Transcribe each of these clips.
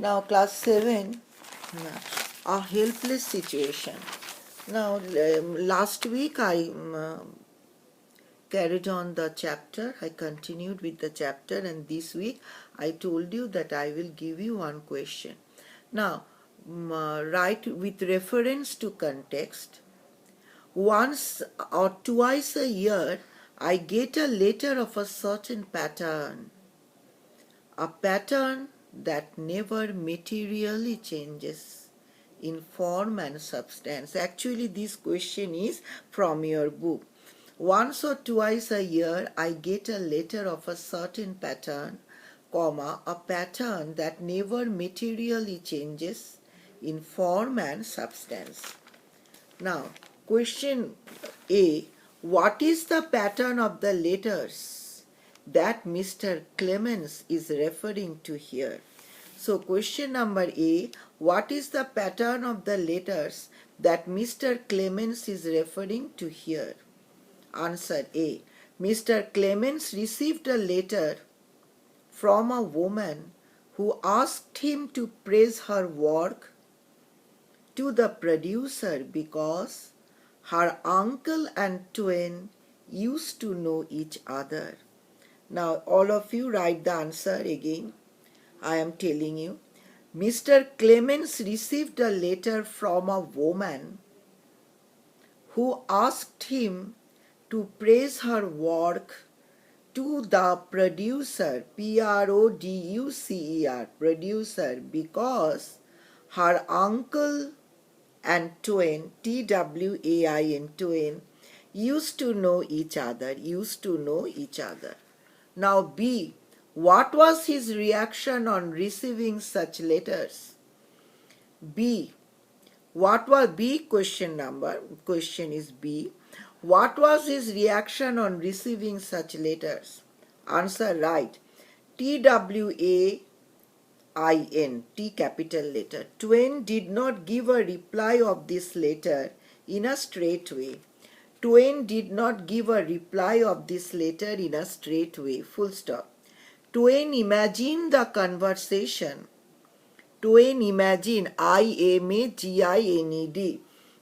Now class 7, a helpless situation. Now last week I carried on the chapter, I continued with the chapter, and this week I told you that I will give you one question. Now write with reference to context. Once or twice a year I get a letter of a certain pattern. A pattern that never materially changes in form and substance. Actually, this question is from your book. Once or twice a year, I get a letter of a certain pattern, a pattern that never materially changes in form and substance. Now, question A. What is the pattern of the letters that Mr. Clemens is referring to here? So, question number A. What is the pattern of the letters that Mr. Clemens is referring to here? Answer A. Mr. Clemens received a letter from a woman who asked him to praise her work to the producer because her uncle and twin used to know each other. Now all of you write the answer again. I am telling you. Mr. Clemens received a letter from a woman who asked him to praise her work to the producer, producer, producer, because her uncle and twin, twin, twin, used to know each other, Now B, what was his reaction on receiving such letters? B, what was B question is B. What was his reaction on receiving such letters? Answer right. TWAIN, T capital letter. Twain did not give a reply of this letter in a straight way. Twain did not give a reply of this letter in a straight way. Full stop. Twain imagined the conversation. Twain imagined, IMAGINED.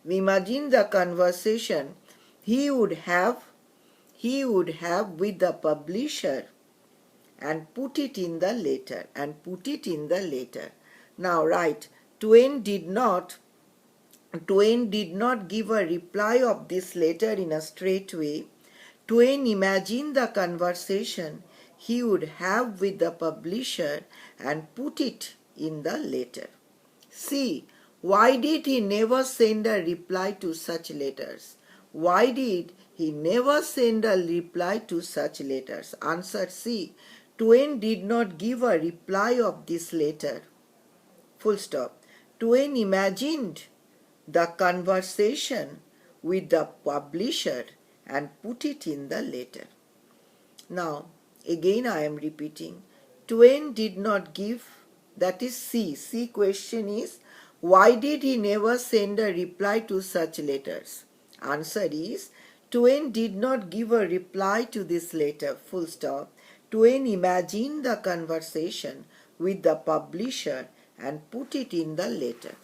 Imagine the conversation he would have with the publisher and put it in the letter, Now write, Twain did not give a reply of this letter in a straight way. Twain imagined the conversation he would have with the publisher and put it in the letter. C. Why did he never send a reply to such letters? Why did he never send a reply to such letters? Answer C. Twain did not give a reply of this letter. Full stop. Twain imagined the conversation with the publisher and put it in the letter. Now, again I am repeating. Twain did not give, that is C. C question is, why did he never send a reply to such letters? Answer is, Twain did not give a reply to this letter. Full stop. Twain imagined the conversation with the publisher and put it in the letter.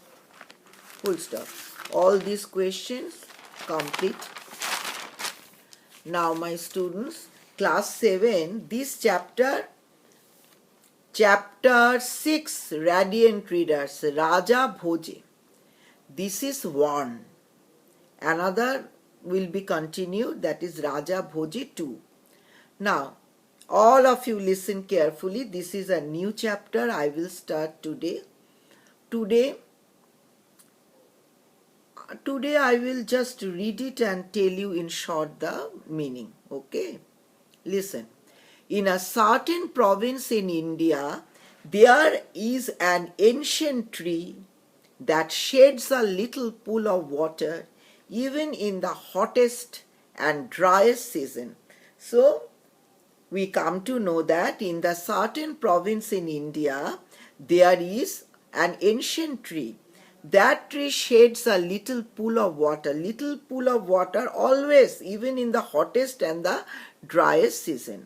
Full stop. All these questions complete. Now my students, class 7, this chapter 6, Radiant Readers, Raja Bhoje. This is one. Another will be continued, that is Raja Bhoje 2. Now, all of you listen carefully. This is a new chapter I will start today. Today I will just read it and tell you in short the meaning. Okay? Listen. In a certain province in India, there is an ancient tree that sheds a little pool of water even in the hottest and driest season. So, we come to know that in the certain province in India, there is an ancient tree. That tree sheds a little pool of water always, even in the hottest and the driest season.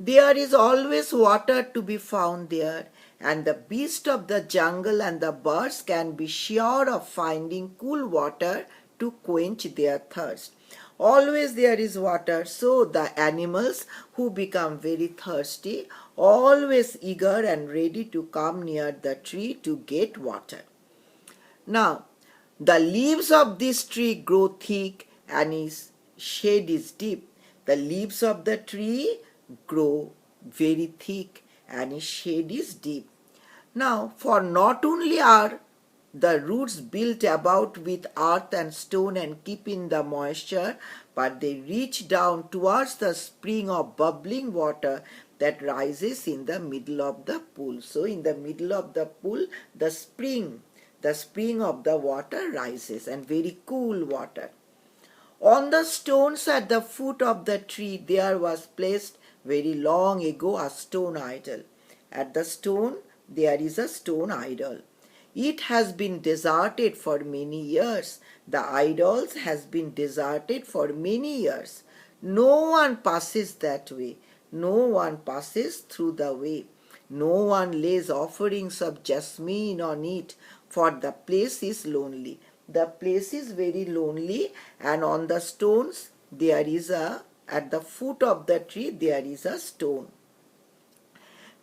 There is always water to be found there, and the beasts of the jungle and the birds can be sure of finding cool water to quench their thirst. Always there is water, so the animals who become very thirsty, always eager and ready to come near the tree to get water. Now, the leaves of this tree grow thick and its shade is deep. The leaves of the tree grow very thick and its shade is deep. Now, for not only are the roots built about with earth and stone and keep in the moisture, but they reach down towards the spring of bubbling water that rises in the middle of the pool. So in the middle of the pool, the spring of the water rises, and very cool water. On the stones at the foot of the tree there was placed very long ago a stone idol. At the stone there is a stone idol. It has been deserted for many years. The idols has been deserted for many years. No one passes that way. No one passes through the way. No one lays offerings of jasmine on it, for the place is lonely. The place is very lonely, and on the stones at the foot of the tree there is a stone.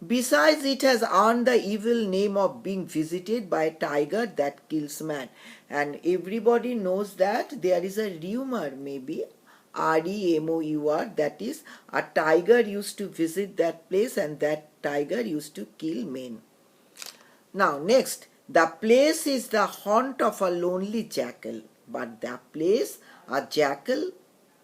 Besides, it has earned the evil name of being visited by a tiger that kills man. And everybody knows that there is a rumor, maybe REMOUR, that is, a tiger used to visit that place and that tiger used to kill men. Now, next, the place is the haunt of a lonely jackal. But the place, a jackal,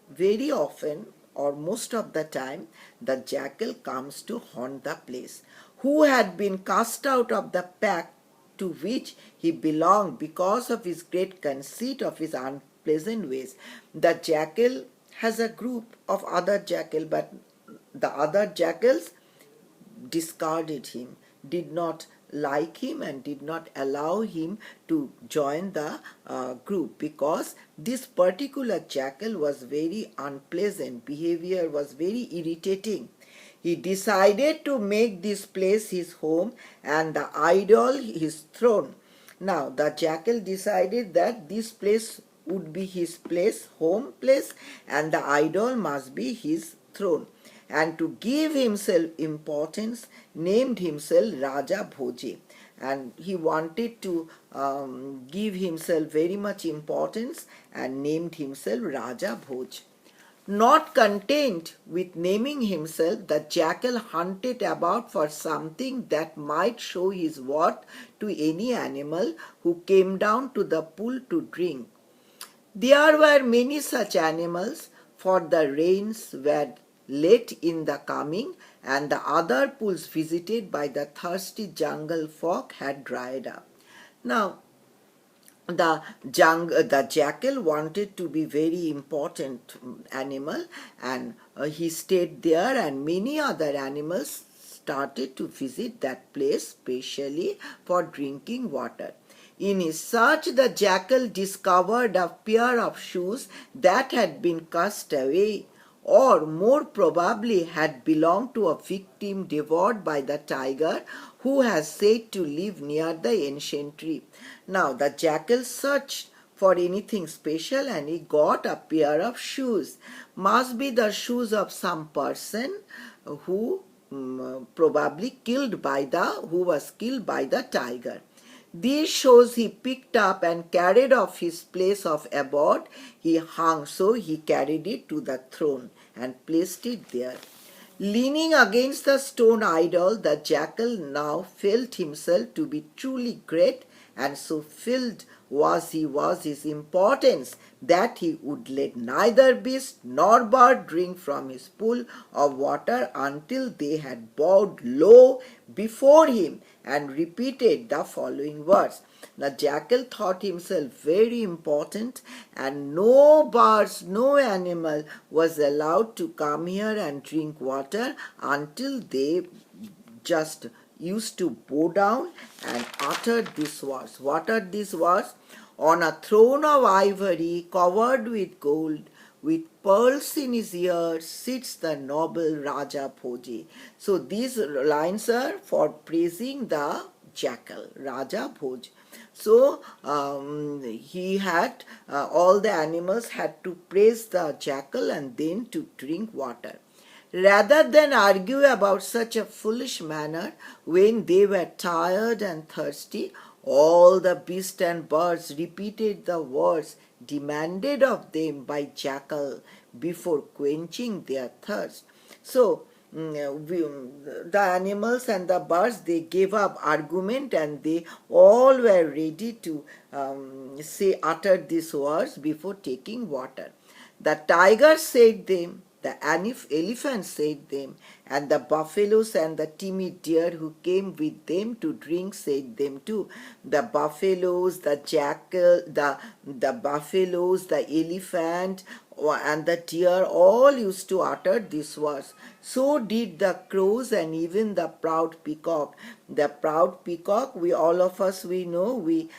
very often or most of the time, the jackal comes to haunt the place, who had been cast out of the pack to which he belonged because of his great conceit of his unpleasant ways. The jackal has a group of other jackals, but the other jackals discarded him, did not like him and did not allow him to join the group, because this particular jackal was very unpleasant, behavior was very irritating. He decided to make this place his home and the idol his throne. Now the jackal decided that this place would be his place, home place, and the idol must be his throne. And to give himself importance, named himself Raja Bhoje. And he wanted to give himself very much importance and named himself Raja Bhoj. Not content with naming himself, the jackal hunted about for something that might show his worth to any animal who came down to the pool to drink. There were many such animals, for the rains were late in the coming, and the other pools visited by the thirsty jungle folk had dried up. Now, the jackal wanted to be very important animal, and he stayed there, and many other animals started to visit that place specially for drinking water. In his search, the jackal discovered a pair of shoes that had been cast away, or more probably had belonged to a victim devoured by the tiger who has said to live near the ancient tree. Now the jackal searched for anything special and he got a pair of shoes. Must be the shoes of some person who probably who was killed by the tiger. These shoes he picked up and carried off his place of abode. He hung, so he carried it to the throne and placed it there. Leaning against the stone idol, the jackal now felt himself to be truly great, and so filled was his importance that he would let neither beast nor bird drink from his pool of water until they had bowed low before him and repeated the following words. The jackal thought himself very important, and no birds, no animal was allowed to come here and drink water until they just used to bow down and uttered these words. What are these words? On a throne of ivory covered with gold, with pearls in his ears sits the noble Raja Bhoji. So these lines are for praising the jackal, Raja Bhoj. So he had all the animals had to praise the jackal and then to drink water. Rather than argue about such a foolish manner when they were tired and thirsty, all the beasts and birds repeated the words demanded of them by jackal before quenching their thirst. So the animals and the birds, they gave up argument and they all were ready to say utter these words before taking water. The tiger said them, the elephant said them, and the buffaloes and the timid deer who came with them to drink said them too. The buffaloes, the jackal, the buffaloes, the elephant, and the deer all used to utter these words. So did the crows and even the proud peacock. The proud peacock, we all of us we know, we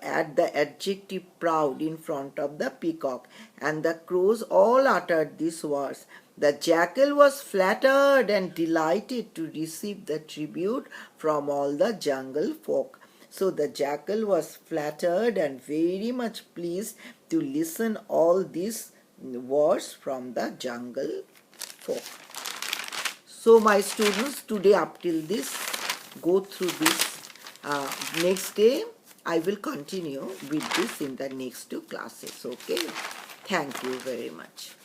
add the adjective proud in front of the peacock, and the crows all uttered these words. The jackal was flattered and delighted to receive the tribute from all the jungle folk. So the jackal was flattered and very much pleased to listen all these words from the jungle folk. So my students, today up till this, go through this. Next day I will continue with this in the next two classes. Okay. Thank you very much.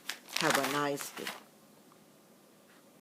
Have a nice day.